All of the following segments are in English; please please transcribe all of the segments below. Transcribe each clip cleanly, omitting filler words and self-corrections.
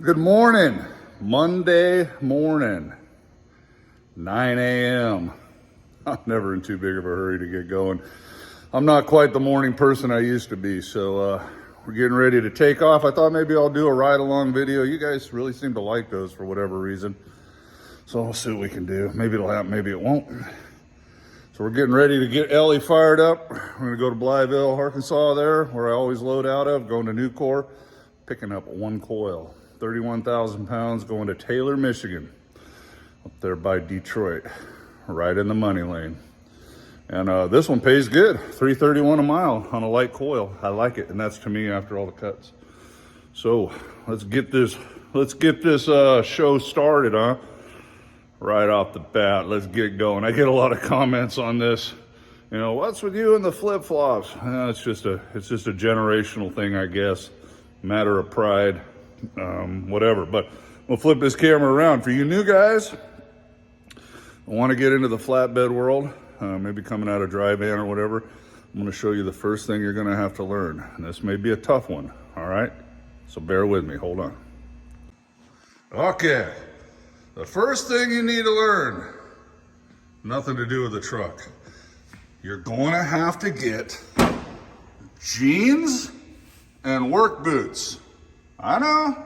Good morning, Monday morning, 9 a.m. I'm never in too big of a hurry to get going. I'm not quite the morning person I used to be, so we're getting ready to take off. I thought maybe I'll do a ride-along video. You guys really seem to like those for whatever reason, so we'll see what we can do. Maybe it'll happen, maybe it won't. So we're getting ready to get Ellie fired up. We're gonna go to Blytheville, Arkansas there, where I always load out of, going to Nucor, picking up one coil. 31,000 pounds going to Taylor, Michigan, up there by Detroit, right in the money lane. And this one pays good, $3.31 a mile on a light coil. I like it, and that's to me after all the cuts. So let's get this show started, huh? Right off the bat, let's get going. I get a lot of comments on this. You know, what's with you and the flip-flops? It's just a generational thing, I guess. Matter of pride. Whatever, but we'll flip this camera around. For you new guys, I want to get into the flatbed world, maybe coming out of dry van or whatever. I'm going to show you the first thing you're going to have to learn. And this may be a tough one, all right? So bear with me, hold on. Okay, the first thing you need to learn, nothing to do with the truck. You're going to have to get jeans and work boots. I know.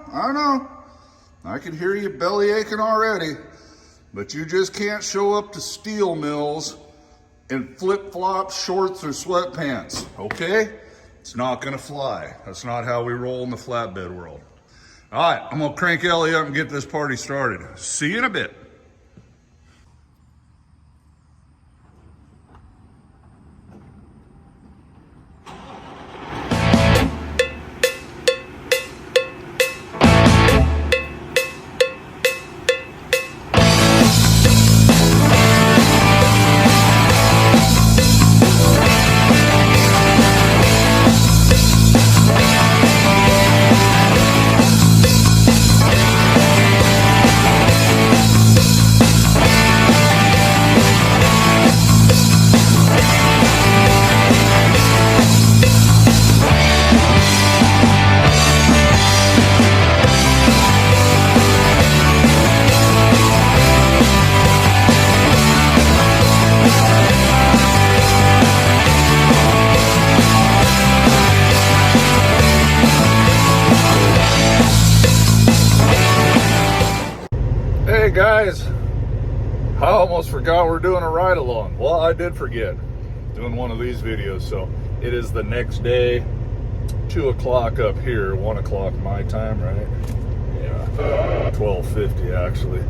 I can hear you belly aching already, but you just can't show up to steel mills in flip-flops, shorts, or sweatpants, okay? It's not gonna fly. That's not how we roll in the flatbed world. All right, I'm gonna crank Ellie up and get this party started. See you in a bit. Hey guys, I almost forgot we're doing a ride along. Well, I did forget doing one of these videos. So it is the next day, 2 o'clock up here, 1 o'clock my time, right? Yeah, 12:50 actually.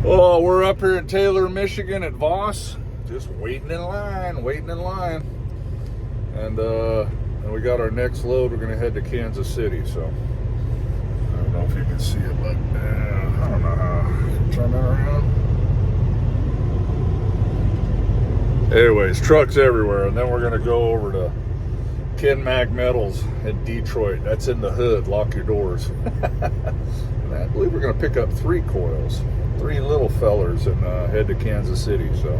Oh, we're up here in Taylor, Michigan at Voss, just waiting in line. And we got our next load. We're gonna head to Kansas City, so I don't know if you can see it, but I don't know how. Turn that around. Anyways, trucks everywhere, and then we're gonna go over to Ken Mac Metals in Detroit. That's in the hood. Lock your doors. And I believe we're gonna pick up 3 coils, 3 little fellers, and head to Kansas City. So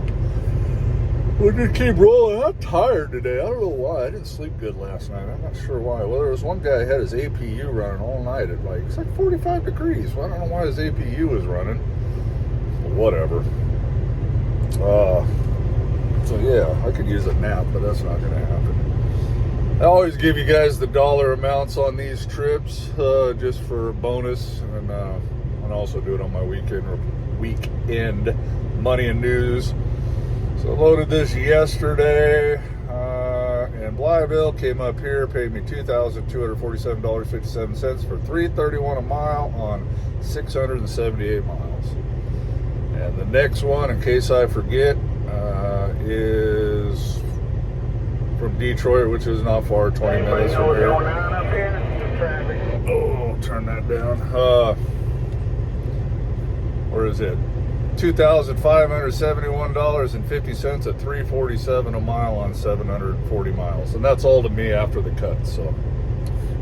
we're gonna keep rolling. I'm tired today. I don't know why. I didn't sleep good last night. I'm not sure why. Well, there was one guy who had his APU running all night at it's like 45 degrees. Well, I don't know why his APU was running. Whatever. So yeah, I could use a nap, but that's not gonna happen. I always give you guys the dollar amounts on these trips, just for a bonus, and also do it on my weekend money and news. So I loaded this yesterday in Blytheville, came up here, paid me $2,247.57 for $3.31 a mile on 678 miles. And the next one, in case I forget, is from Detroit, which is not far, 20 minutes from here. Oh, turn that down. Where is it? $2,571.50 at $3.47 a mile on 740 miles. And that's all to me after the cut. So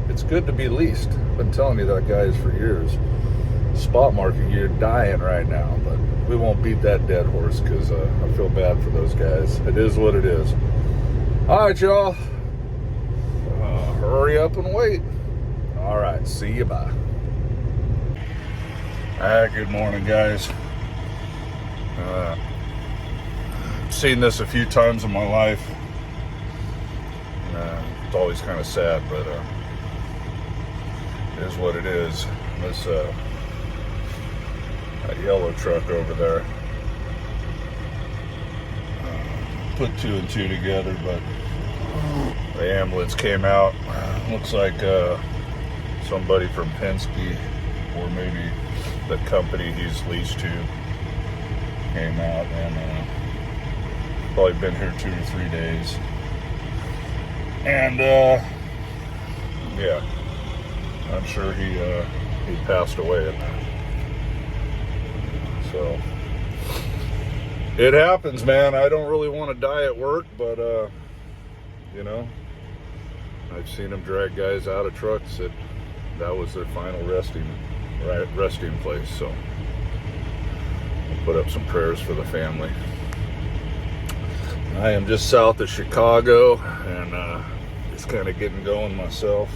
it's good to be leased. I've been telling you that, guys, for years. Spot market, you're dying right now, but we won't beat that dead horse because I feel bad for those guys. It is what it is. All right, y'all. Hurry up and wait. All right, see you, bye. Good morning, guys. Seen this a few times in my life. It's always kind of sad, but it is what it is. This that yellow truck over there. Put two and two together, but the ambulance came out. Looks like somebody from Penske, or maybe the company he's leased to, came out, and probably been here 2 or 3 days. And yeah, I'm sure he passed away in that. So it happens, man. I don't really want to die at work, but you know, I've seen them drag guys out of trucks that was their final resting place. So I'll put up some prayers for the family. I am just south of Chicago, and just kind of getting going myself.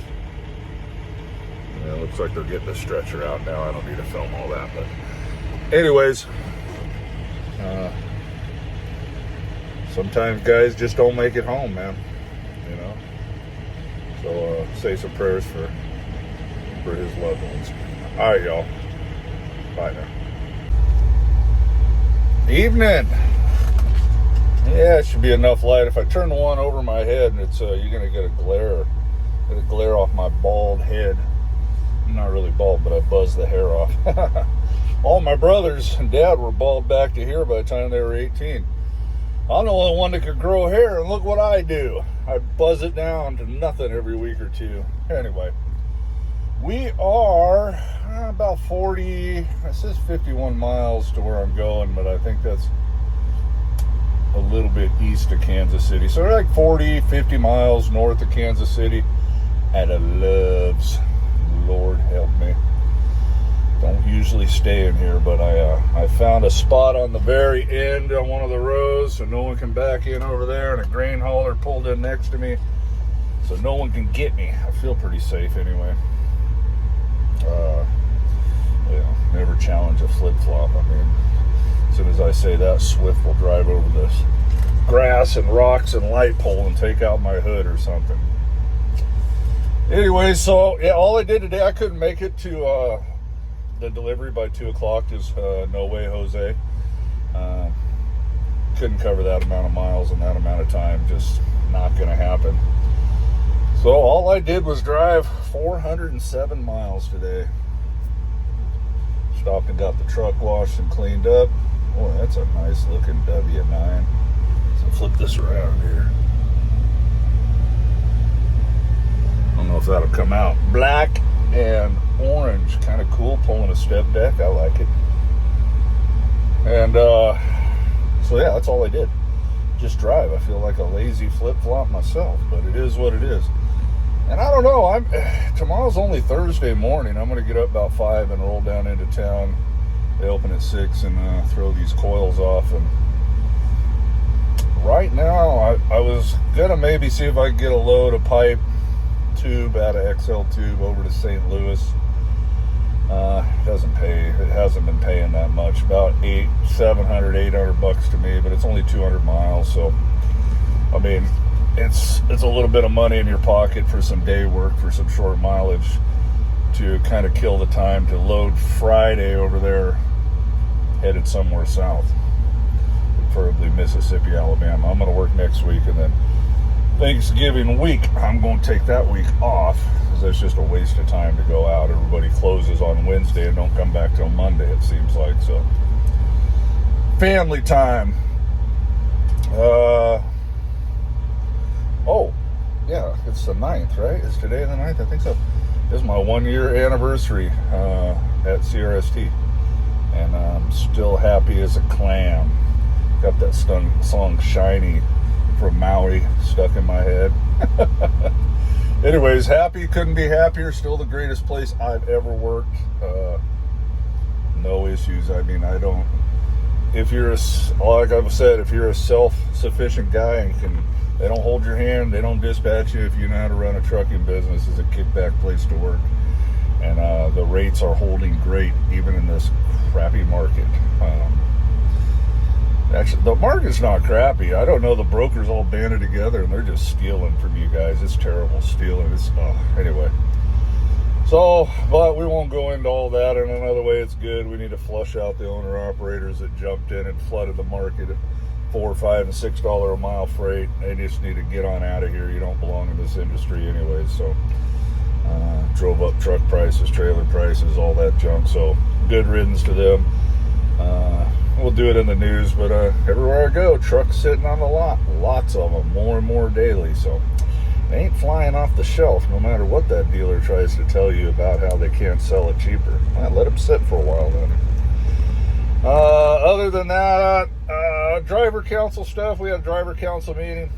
It looks like they're getting the stretcher out now. I don't need to film all that, but anyways, sometimes guys just don't make it home, man. You know. So say some prayers for his loved ones. All right, y'all. Bye now. Evening. Yeah, it should be enough light. If I turn the one over my head, and it's you're gonna get a glare off my bald head. I'm not really bald, but I buzzed the hair off. All my brothers and dad were bald back to here by the time they were 18. I'm the only one that could grow hair, and look what I do. I buzz it down to nothing every week or two. Anyway, we are about 40, it says 51 miles to where I'm going, but I think that's a little bit east of Kansas City. So we're like 40, 50 miles north of Kansas City. At a Love's. Lord help me. Don't usually stay in here, but I found a spot on the very end on one of the rows so no one can back in over there, and a grain hauler pulled in next to me so no one can get me. I feel pretty safe anyway. Never challenge a flip-flop. I mean, as soon as I say that, Swift will drive over this grass and rocks and light pole and take out my hood or something. Anyway, so yeah, all I did today, I couldn't make it to the delivery by 2 o'clock. Just no way, Jose. Couldn't cover that amount of miles in that amount of time. Just not going to happen. So all I did was drive 407 miles today. Stopped and got the truck washed and cleaned up. Boy, that's a nice looking W9. So flip this around here. I don't know if that'll come out. Black and orange, kind of cool. Pulling a step deck, I like it. And so yeah, that's all I did. Just drive. I feel like a lazy flip-flop myself, but it is what it is. And I don't know, tomorrow's only Thursday morning. I'm going to get up about 5 and roll down into town. They open at 6 and throw these coils off. And right now, I was going to maybe see if I could get a load of pipe tube out of XL Tube over to St. Louis. It doesn't pay. It hasn't been paying that much. About $800 to me, but it's only 200 miles. So, I mean, it's a little bit of money in your pocket for some day work, for some short mileage, to kind of kill the time to load Friday over there, headed somewhere south, preferably Mississippi, Alabama. I'm going to work next week, and then Thanksgiving week, I'm going to take that week off, because that's just a waste of time to go out. Everybody closes on Wednesday and don't come back till Monday, it seems like. So, family time. Oh, yeah, it's the 9th, right? Is today the 9th? I think so. This is my 1-year anniversary at CRST. And I'm still happy as a clam. Got that song Shiny from Maui stuck in my head. Anyways, happy, couldn't be happier. Still the greatest place I've ever worked. No issues. I mean, like I've said, if you're a self-sufficient guy and they don't hold your hand, they don't dispatch you. If you know how to run a trucking business, it's a kickback place to work. and the rates are holding great even in this crappy market. Actually, the market's not crappy. I don't know, the brokers all banded together and they're just stealing from you guys. It's terrible stealing. Anyway. So, but we won't go into all that. In another way, it's good. We need to flush out the owner-operators that jumped in and flooded the market at $4, $5, and $6 a mile freight. They just need to get on out of here. You don't belong in this industry anyway. So, drove up truck prices, trailer prices, all that junk. So, good riddance to them. We'll do it in the news, but everywhere I go, trucks sitting on the lot. Lots of them, more and more daily. So, they ain't flying off the shelf, no matter what that dealer tries to tell you about how they can't sell it cheaper. Well, let them sit for a while then. Other than that, driver council stuff. We had a driver council meeting.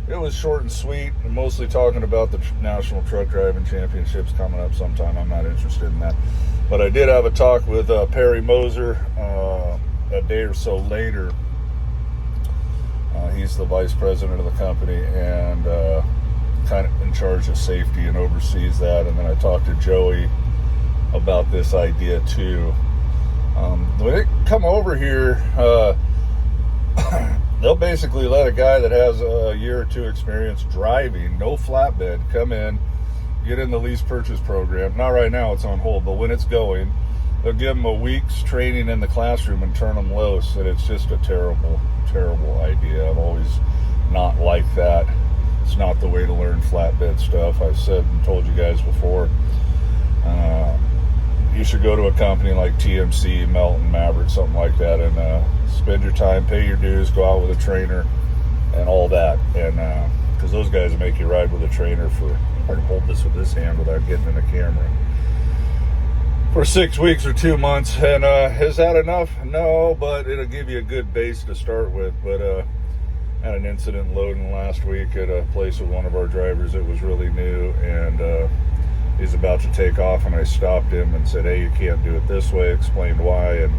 It was short and sweet, and mostly talking about the National Truck Driving Championships coming up sometime. I'm not interested in that. But I did have a talk with Perry Moser a day or so later. He's the vice president of the company and kind of in charge of safety and oversees that. And then I talked to Joey about this idea too. When they come over here, they'll basically let a guy that has a year or two experience driving, no flatbed, come in, get in the lease purchase program. Not right now, it's on hold, but when it's going, they'll give them a week's training in the classroom and turn them loose. And it's just a terrible idea. I've always not liked that. It's not the way to learn flatbed stuff. I've said and told you guys before, you should go to a company like TMC, Melton, Maverick, something like that, and spend your time, pay your dues, go out with a trainer and all that. And because those guys will make you ride with a trainer for, I can hold this with this hand without getting in the camera, for 6 weeks or 2 months. And is that enough? No, but it'll give you a good base to start with. But had an incident loading last week at a place with one of our drivers that was really new, and he's about to take off, and I stopped him and said, hey, you can't do it this way, explained why, and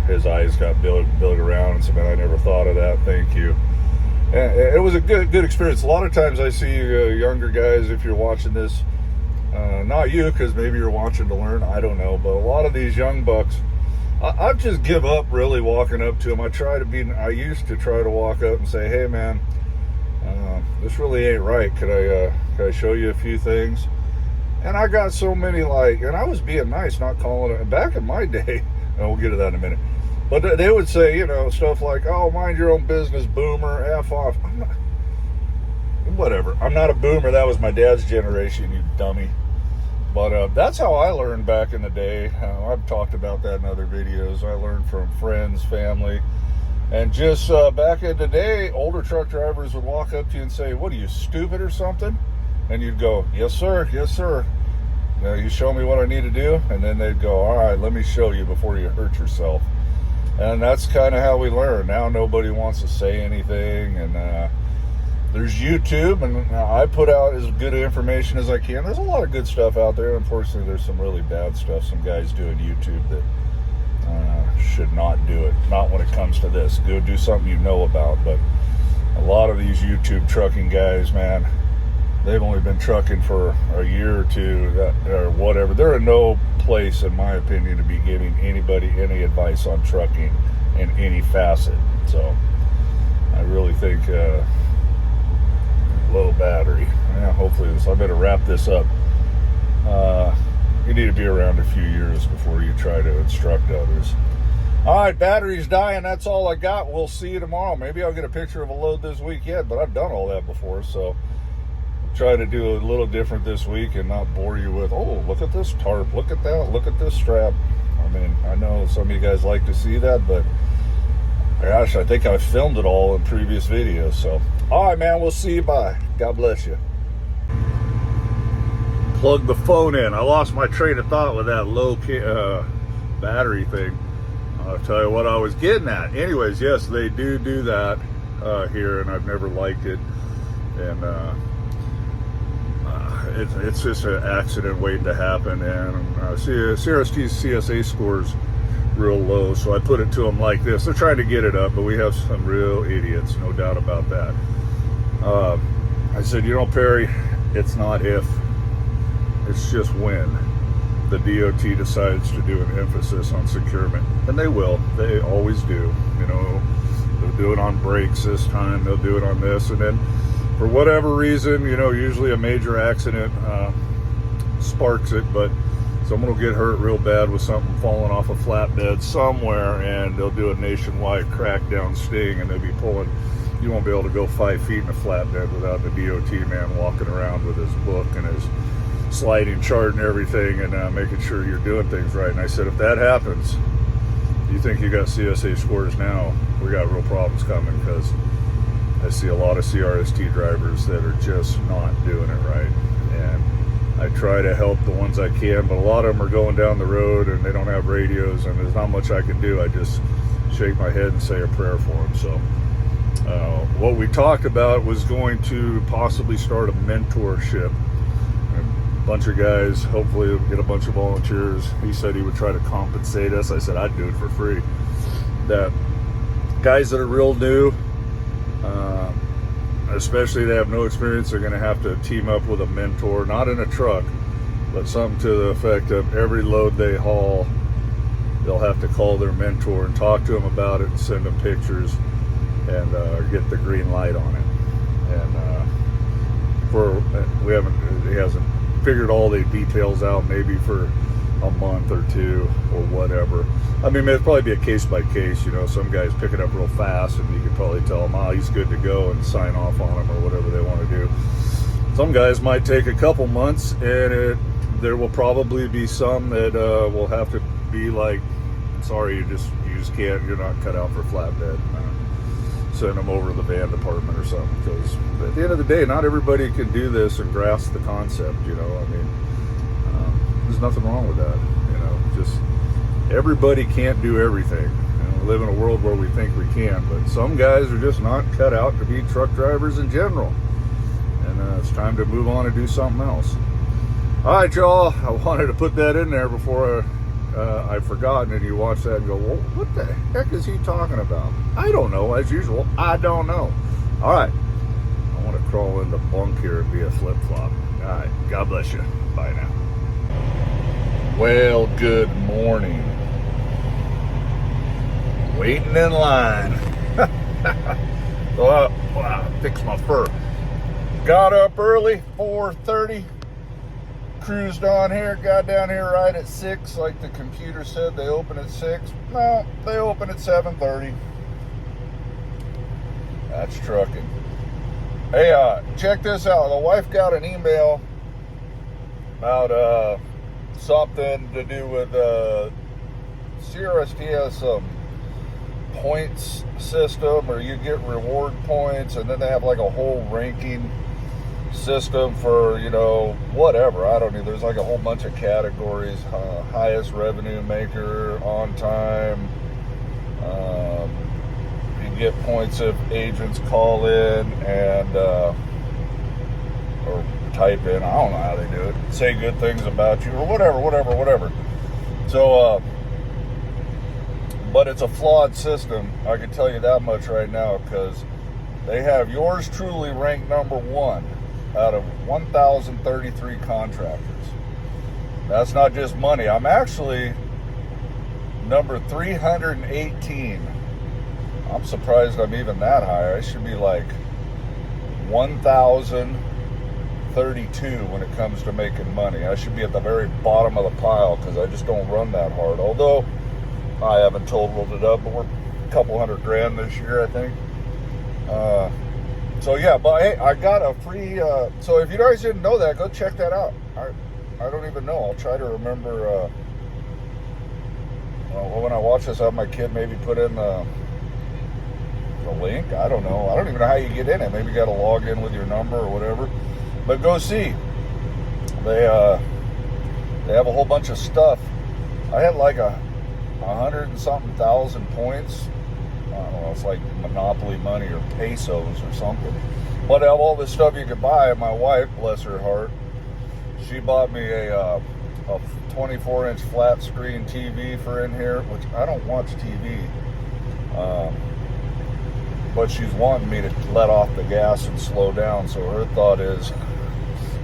his eyes got big around and said, man, I never thought of that, thank you. And it was a good experience. A lot of times I see younger guys, if you're watching this, not you, because maybe you're watching to learn, I don't know, but a lot of these young bucks, I just give up really walking up to them. I used to try to walk up and say, hey man, this really ain't right. Could I show you a few things? And I got so many and I was being nice, not calling it. Back in my day, and we'll get to that in a minute, but they would say, stuff like, oh, mind your own business, boomer, F off. Whatever. I'm not a boomer. That was my dad's generation, you dummy. But that's how I learned back in the day. I've talked about that in other videos. I learned from friends, family. And just back in the day, older truck drivers would walk up to you and say, what are you, stupid or something? And you'd go, yes, sir, yes, sir. Now you show me what I need to do. And then they'd go, all right, let me show you before you hurt yourself. And that's kind of how we learn. Now nobody wants to say anything. And there's YouTube, and I put out as good information as I can. There's a lot of good stuff out there. Unfortunately, there's some really bad stuff. Some guys doing YouTube that should not do it. Not when it comes to this. Go do something you know about. But a lot of these YouTube trucking guys, man, they've only been trucking for a year or two or whatever. They're in no place, in my opinion, to be giving anybody any advice on trucking in any facet. So I really think low battery. Yeah, hopefully I better wrap this up. You need to be around a few years before you try to instruct others. All right, battery's dying. That's all I got. We'll see you tomorrow. Maybe I'll get a picture of a load this week yet, but I've done all that before, so I'll try to do a little different this week and not bore you with, oh, look at this tarp, look at that, look at this strap. I mean, I know some of you guys like to see that, but gosh, I think I filmed it all in previous videos. So, all right, man, we'll see you. Bye. God bless you. Plug the phone in. I lost my train of thought with that low battery thing. I'll tell you what I was getting at. Anyways, yes, they do that here, and I've never liked it. And it's just an accident waiting to happen. And CRST's CSA scores real low, so I put it to them like this. They're trying to get it up, but we have some real idiots, no doubt about that. I said, Perry, it's not if, It's just when the DOT decides to do an emphasis on securement, and they will. They always do. You know, they'll do it on brakes this time. They'll do it on this, and then for whatever reason, you know, usually a major accident sparks it, but someone will get hurt real bad with something falling off a flatbed somewhere, and they'll do a nationwide crackdown sting, and they'll be pulling. You won't be able to go 5 feet in a flatbed without the DOT man walking around with his book and his sliding chart and everything, and making sure you're doing things right. And I said, if that happens, you think you got CSA scores now, we got real problems coming, because I see a lot of CRST drivers that are just not doing it right. And I try to help the ones I can, but a lot of them are going down the road and they don't have radios, and there's not much I can do. I just shake my head and say a prayer for them. So what we talked about was going to possibly start a mentorship. A bunch of guys, hopefully we'll get a bunch of volunteers. He said he would try to compensate us. I said I'd do it for free. That guys that are real new, especially they have no experience, they're going to have to team up with a mentor, not in a truck, but something to the effect of every load they haul, they'll have to call their mentor and talk to them about it and send them pictures and get the green light on it. And he hasn't figured all the details out, maybe for a month or two or whatever. I mean, it'd probably be a case by case, you know. Some guys pick it up real fast and you could probably tell them, oh, he's good to go, and sign off on him or whatever they want to do. Some guys might take a couple months, and there will probably be some that will have to be like, sorry, you just can't, you're not cut out for flatbed. Send them over to the van department or something, because at the end of the day, not everybody can do this and grasp the concept, you know. I mean, there's nothing wrong with that, you know. Just everybody can't do everything. You know, we live in a world where we think we can, but some guys are just not cut out to be truck drivers in general, and it's time to move on and do something else. All right, y'all, I wanted to put that in there before I've forgotten, and you watch that and go, well, what the heck is he talking about? I don't know. As usual, I don't know. All right, I want to crawl in the bunk here and be a flip-flop. All right, God bless you. Bye now. Well, good morning. Waiting in line. Wow, fix my fur. Got up early, 4:30. Cruised on here, got down here right at 6, like the computer said they open at 6. No, they open at 7:30. That's trucking. Hey, check this out. The wife got an email about something to do with CRST has some points system, or you get reward points, and then they have like a whole ranking system for, you know, whatever, I don't know, there's like a whole bunch of categories, highest revenue maker, on time, you get points if agents call in and or type in, I don't know how they do it, say good things about you or whatever. So but it's a flawed system, I can tell you that much right now, because they have yours truly ranked number 1 out of 1,033 contractors. That's not just money. I'm actually number 318. I'm surprised I'm even that high. I should be like 1,032 when it comes to making money. I should be at the very bottom of the pile, because I just don't run that hard. Although I haven't totaled it up, but we're a couple $100,000 this year, I think. So yeah, but hey, I got a free, so if you guys didn't know that, go check that out. I don't even know. I'll try to remember, when I watch this, I'll have my kid maybe put in the link. I don't know. I don't even know how you get in it. Maybe you got to log in with your number or whatever. But go see. They have a whole bunch of stuff. I had like 100 and something thousand points. I don't know, it's like Monopoly money or pesos or something. But I have all this stuff you could buy. My wife, bless her heart, she bought me a 24-inch flat screen TV for in here, which I don't watch TV. But she's wanting me to let off the gas and slow down. So her thought is,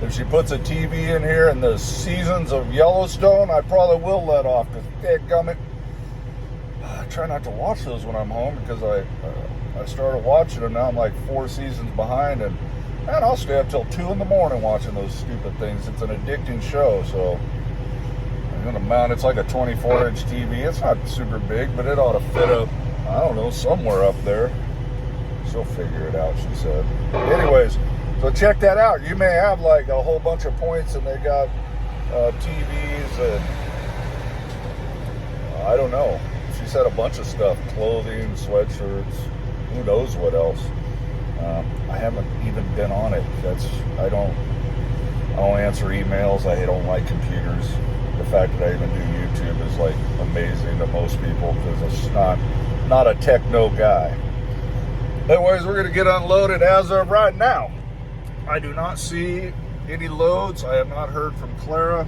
If she puts a TV in here and the seasons of Yellowstone, I probably will let off, because dadgummit, I try not to watch those when I'm home, because I started watching them. Now I'm like 4 seasons behind, and man, I'll stay up till 2 in the morning watching those stupid things. It's an addicting show. So I'm gonna mount. It's like a 24-inch TV. It's not super big, but it ought to fit up, I don't know, somewhere up there. She'll figure it out, she said. Anyways, so check that out. You may have like a whole bunch of points, and they got TVs and I don't know. She said a bunch of stuff, clothing, sweatshirts, who knows what else. I haven't even been on it. I don't answer emails. I don't like computers. The fact that I even do YouTube is like amazing to most people, because it's not a techno guy. Anyways, we're gonna get unloaded as of right now. I do not see any loads. I have not heard from Clara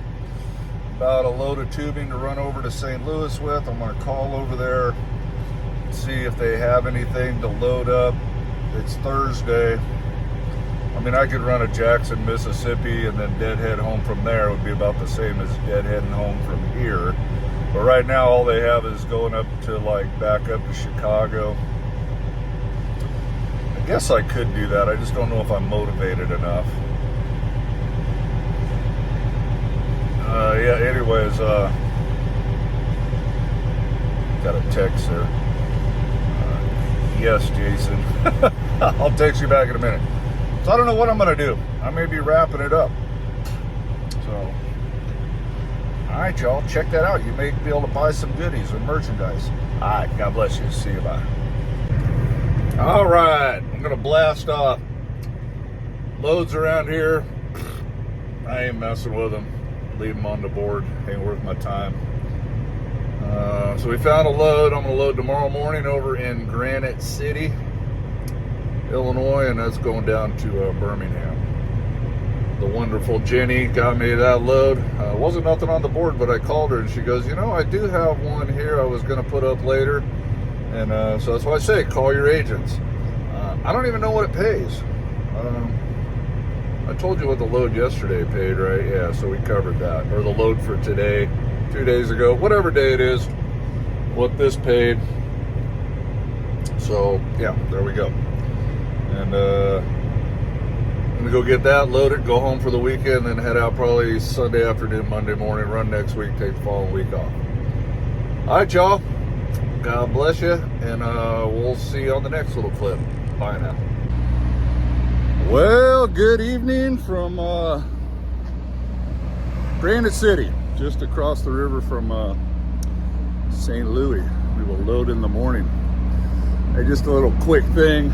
about a load of tubing to run over to St. Louis with. I'm gonna call over there, see if they have anything to load up. It's Thursday. I mean, I could run to Jackson, Mississippi, and then deadhead home from there. It would be about the same as deadheading home from here. But right now, all they have is going up to, like, back up to Chicago. I guess I could do that. I just don't know if I'm motivated enough. Yeah, anyways, got a text there. Yes, Jason. I'll text you back in a minute. So I don't know what I'm going to do. I may be wrapping it up. So, all right, y'all. Check that out. You may be able to buy some goodies or merchandise. All right. God bless you. See you. Bye. All right. I'm going to blast off. Loads around here. I ain't messing with them. Leave them on the board. Ain't worth my time. So we found a load. I'm going to load tomorrow morning over in Granite City, Illinois, and that's going down to Birmingham. The wonderful Jenny got me that load. Wasn't nothing on the board, but I called her and she goes, you know, I do have one here I was going to put up later. And so that's why I say, call your agents. I don't even know what it pays. I told you what the load yesterday paid, right? Yeah, so we covered that. Or the load for today, 2 days ago, whatever day it is, what this paid. So, yeah, there we go. And I'm gonna go get that loaded, go home for the weekend, then head out probably Sunday afternoon, Monday morning, run next week, take the following week off. All right, y'all. God bless you, and we'll see you on the next little clip. Bye now. Well, good evening from Granite City, just across the river from St. Louis. We will load in the morning. Hey, just a little quick thing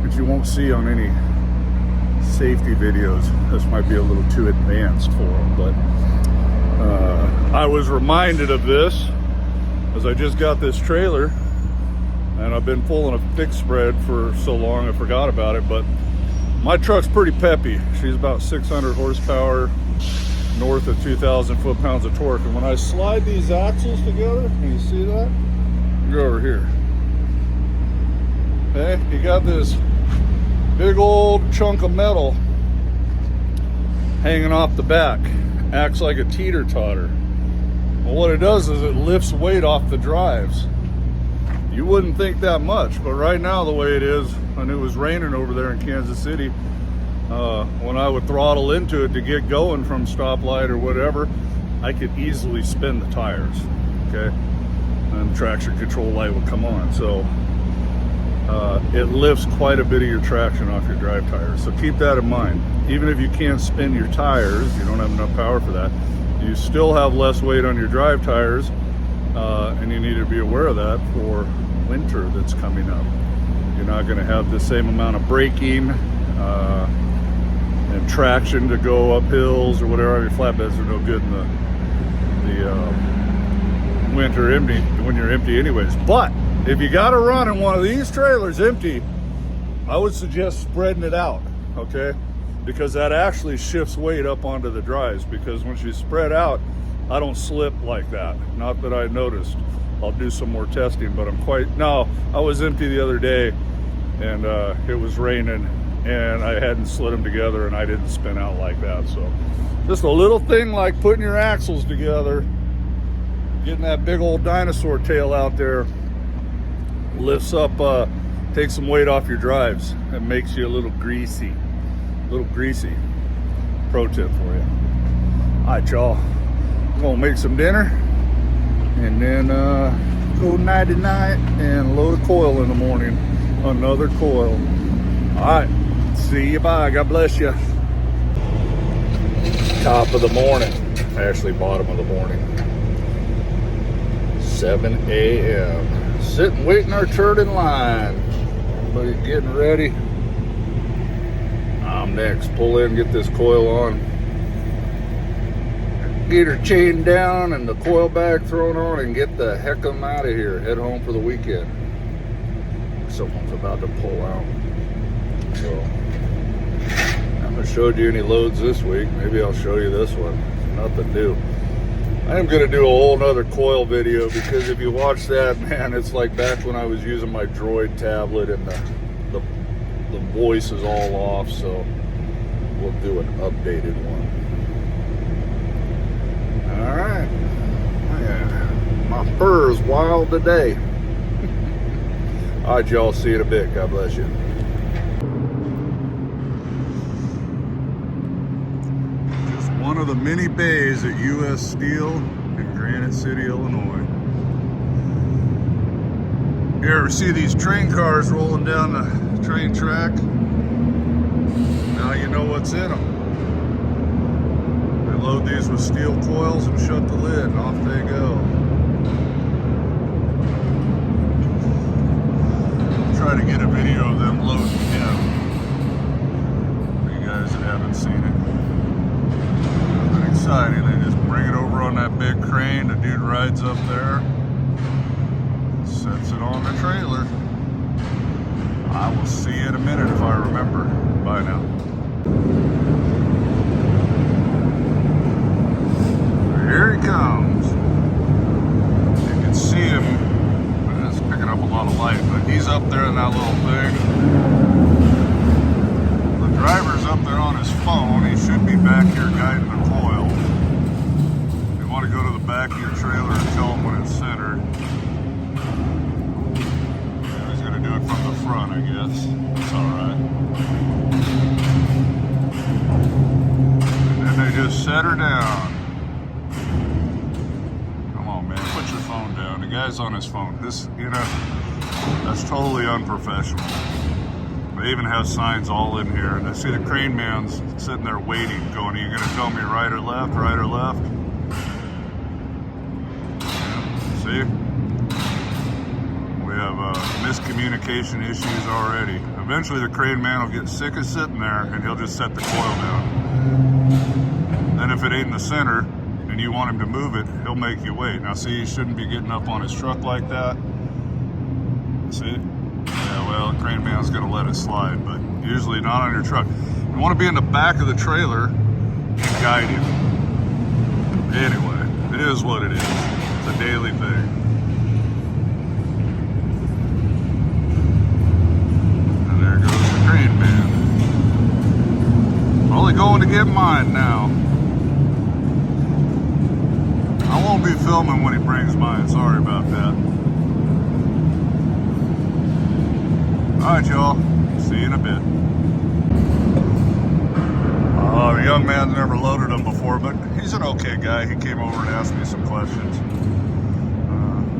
which you won't see on any safety videos. This might be a little too advanced for them, but I was reminded of this as I just got this trailer, and I've been pulling a fixed spread for so long I forgot about it, but my truck's pretty peppy. She's about 600 horsepower, north of 2,000 foot-pounds of torque, and when I slide these axles together, can you see that? Go over here. Okay, you got this big old chunk of metal hanging off the back. Acts like a teeter-totter. Well, what it does is it lifts weight off the drives. You wouldn't think that much, but right now the way it is, and it was raining over there in Kansas City, when I would throttle into it to get going from stoplight or whatever, I could easily spin the tires, okay? And traction control light would come on. So it lifts quite a bit of your traction off your drive tires. So keep that in mind. Even if you can't spin your tires, you don't have enough power for that, you still have less weight on your drive tires, and you need to be aware of that for winter that's coming up. You're not going to have the same amount of braking and traction to go up hills or whatever. Your flatbeds are no good in the winter empty, when you're empty anyways. But if you got to run in one of these trailers empty, I would suggest spreading it out, okay? Because that actually shifts weight up onto the drives, because once you spread out, I don't slip like that. Not that I noticed. I'll do some more testing, but I was empty the other day, and it was raining and I hadn't slid them together and I didn't spin out like that. So just a little thing like putting your axles together, getting that big old dinosaur tail out there, lifts up, takes some weight off your drives. It makes you a little greasy. Pro tip for you. All right, y'all. I'm gonna make some dinner and then go nighty-night and load a coil in the morning. Another coil. All right. See you. Bye. God bless you. Top of the morning. Actually, bottom of the morning. 7 a.m. Sitting, waiting our turn in line. Everybody's getting ready. I'm next. Pull in, get this coil on. Get her chained down and the coil bag thrown on and get the heck of them out of here. Head home for the weekend. Someone's about to pull out. So, I haven't showed you any loads this week. Maybe I'll show you this one. Nothing new. I am going to do a whole nother coil video because if you watch that, man, it's like back when I was using my Droid tablet and the voice is all off. So, we'll do an updated one. All right. Yeah. My fur is wild today. All right, y'all. See you in a bit. God bless you. Just one of the many bays at U.S. Steel in Granite City, Illinois. You ever see these train cars rolling down the train track? Now you know what's in them. Load these with steel coils and shut the lid, and off they go. Try to get a video of them loading in for you guys that haven't seen it. Nothing exciting. They just bring it over on that big crane. The dude rides up there, sets it on the trailer. I will see you in a minute if I remember. Bye now. Here he comes. You can see him. It's picking up a lot of light, but he's up there in that little thing. The driver's up there on his phone. He should be back here guiding the coil. You want to go to the back of your trailer and tell him when it's centered. Yeah, he's going to do it from the front, I guess. That's alright. And then they just set her down. The guy's on his phone. This, that's totally unprofessional. They even have signs all in here. And I see the crane man's sitting there waiting, going, are you going to tell me right or left, right or left? Yeah, see? We have miscommunication issues already. Eventually the crane man will get sick of sitting there and he'll just set the coil down. Then if it ain't in the center, and you want him to move it, he'll make you wait. Now see, he shouldn't be getting up on his truck like that. See? Yeah, well, the crane man's gonna let it slide, but usually not on your truck. You wanna be in the back of the trailer and guide him. Anyway, it is what it is. It's a daily thing. And there goes the crane man. Only going to get mine now. I won't be filming when he brings mine. Sorry about that. Alright, y'all. See you in a bit. The young man's never loaded them before, but he's an okay guy. He came over and asked me some questions,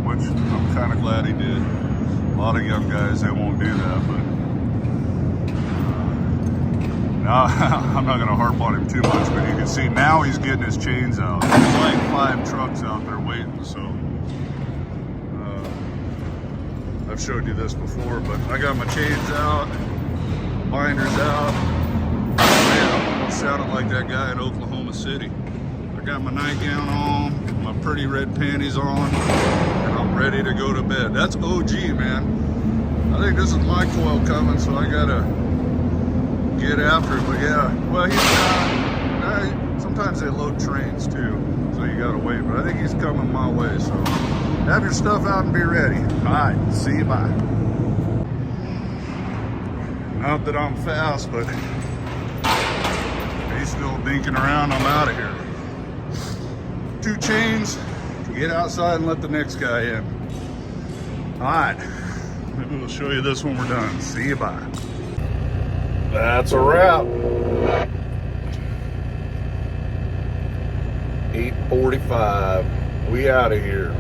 which I'm kind of glad he did. A lot of young guys, they won't do that, but now I'm not going to harp on him too much, but you can see now he's getting his chains out. There's like 5 trucks out there waiting, so I've showed you this before, but I got my chains out, binders out. Man, I'm sounding like that guy in Oklahoma City. I got my nightgown on, my pretty red panties on, and I'm ready to go to bed. That's OG, man. I think this is my coil coming, so I gotta get after it. But yeah, well, he's sometimes they load trains too, so you gotta wait. But I think he's coming my way, so have your stuff out and be ready. All right, see you, bye. Not that I'm fast, but he's still dinking around. I'm out of here. 2 chains, get outside and let the next guy in. All right, maybe we'll show you this when we're done. See you, bye. That's a wrap. 8:45, we out of here.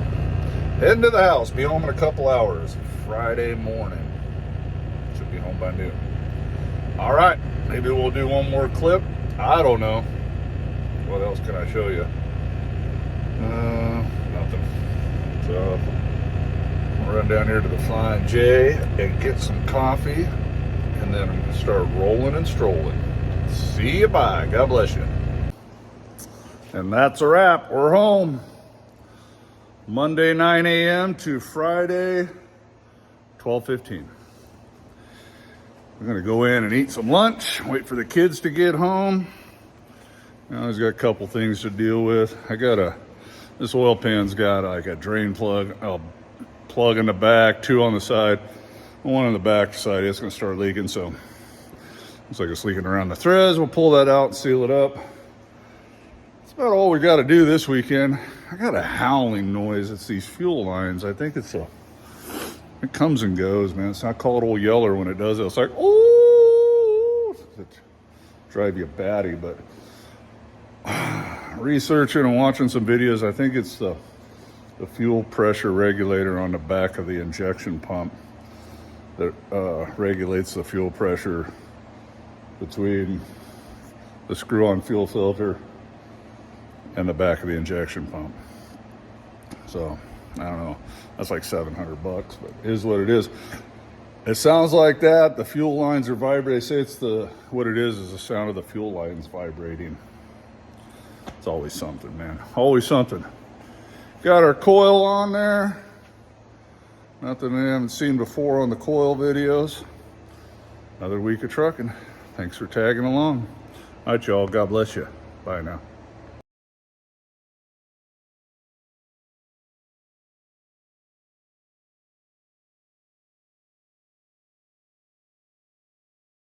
Heading to the house, be home in a couple hours. Friday morning, should be home by noon. All right, maybe we'll do one more clip. I don't know. What else can I show you? Nothing. So I'll run down here to the Flying J and get some coffee, and then I'm gonna start rolling and strolling. See you, bye. God bless you. And that's a wrap. We're home. Monday 9 a.m. to Friday 12:15. We're gonna go in and eat some lunch, wait for the kids to get home. Now I've got a couple things to deal with. This oil pan's got like a drain plug, a plug in the back, 2 on the side. One on the back side, it's gonna start leaking, so looks like it's leaking around the threads. We'll pull that out and seal it up. That's about all we gotta do this weekend. I got a howling noise. It's these fuel lines. I think it comes and goes, man. It's not called old Yeller when it does it. It's like, oh, it drive you batty, but researching and watching some videos, I think it's the fuel pressure regulator on the back of the injection pump that regulates the fuel pressure between the screw-on fuel filter and the back of the injection pump. So I don't know, that's like $700, but it is what it is. It sounds like that. The fuel lines are vibrating. They say it's what it is the sound of the fuel lines vibrating. It's always something, man. Always something. Got our coil on there. Nothing I haven't seen before on the coil videos. Another week of trucking. Thanks for tagging along. All right, y'all. God bless you. Bye now.